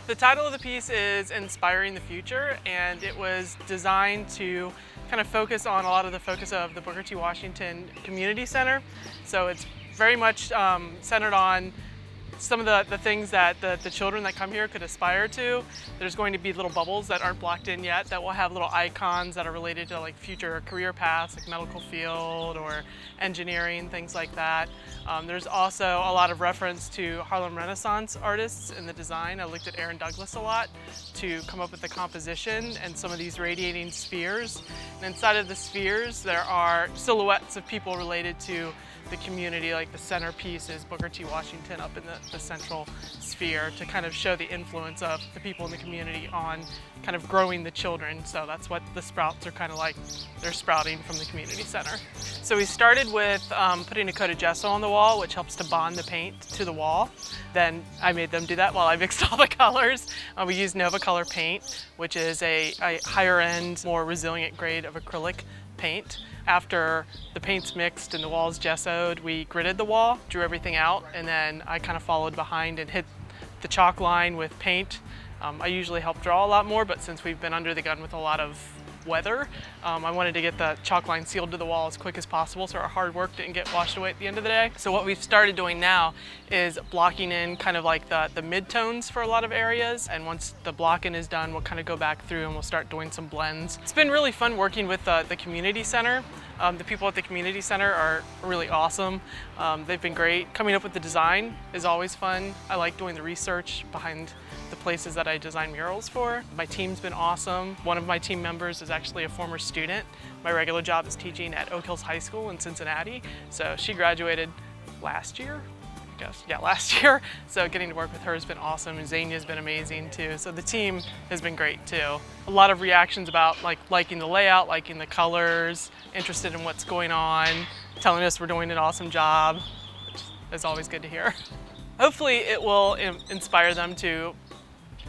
The title of the piece is Inspiring the Future, and it was designed to kind of focus on a lot of the focus of the Booker T. Washington Community Center. So it's very much centered on some of the things that the children that come here could aspire to. There's going to be little bubbles that aren't blocked in yet that will have little icons that are related to like future career paths, like medical field or engineering, things like that. There's also a lot of reference to Harlem Renaissance artists in the design. I looked at Aaron Douglas a lot to come up with the composition and some of these radiating spheres. And inside of the spheres, there are silhouettes of people related to the community, like the centerpiece is Booker T. Washington up in the central sphere to kind of show the influence of the people in the community on kind of growing the children. So that's what the sprouts are kind of like. They're sprouting from the community center. So we started with putting a coat of gesso on the wall, which helps to bond the paint to the wall. Then I made them do that while I mixed all the colors. We used Nova Color paint, which is a higher end, more resilient grade of acrylic paint. After the paint's mixed and the wall's gessoed, we gridded the wall, drew everything out, and then I kind of followed behind and hit the chalk line with paint. I usually help draw a lot more, but since we've been under the gun with a lot of weather, I wanted to get the chalk line sealed to the wall as quick as possible so our hard work didn't get washed away at the end of the day. So what we've started doing now is blocking in kind of like the mid-tones for a lot of areas, and once the blocking is done, we'll kind of go back through and we'll start doing some blends. It's been really fun working with the community center. The people at the community center are really awesome. They've been great. Coming up with the design is always fun. I like doing the research behind the places that I design murals for. My team's been awesome. One of my team members is actually a former student. My regular job is teaching at Oak Hills High School in Cincinnati. So she graduated last year, I guess. Yeah, last year. So getting to work with her has been awesome, and Zania's been amazing too. So the team has been great too. A lot of reactions about liking the layout, liking the colors, interested in what's going on, telling us we're doing an awesome job, which is always good to hear. Hopefully it will inspire them to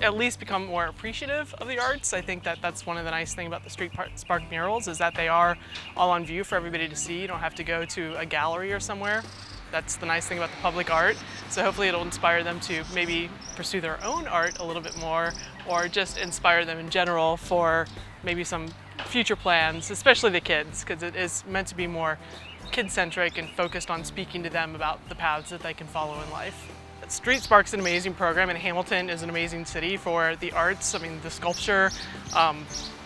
at least become more appreciative of the arts. I think that's one of the nice things about the StreetSpark murals is that they are all on view for everybody to see. You don't have to go to a gallery or somewhere. That's the nice thing about the public art. So hopefully it'll inspire them to maybe pursue their own art a little bit more, or just inspire them in general for maybe some future plans, especially the kids, because it is meant to be more kid-centric and focused on speaking to them about the paths that they can follow in life. StreetSpark's an amazing program, and Hamilton is an amazing city for the arts. I mean, the sculpture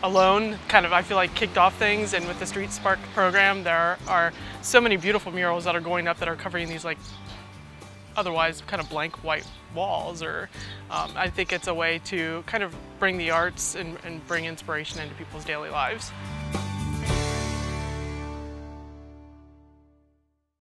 alone kind of, I feel like, kicked off things, and with the StreetSpark program, there are so many beautiful murals that are going up that are covering these like otherwise kind of blank white walls. Or I think it's a way to kind of bring the arts and bring inspiration into people's daily lives.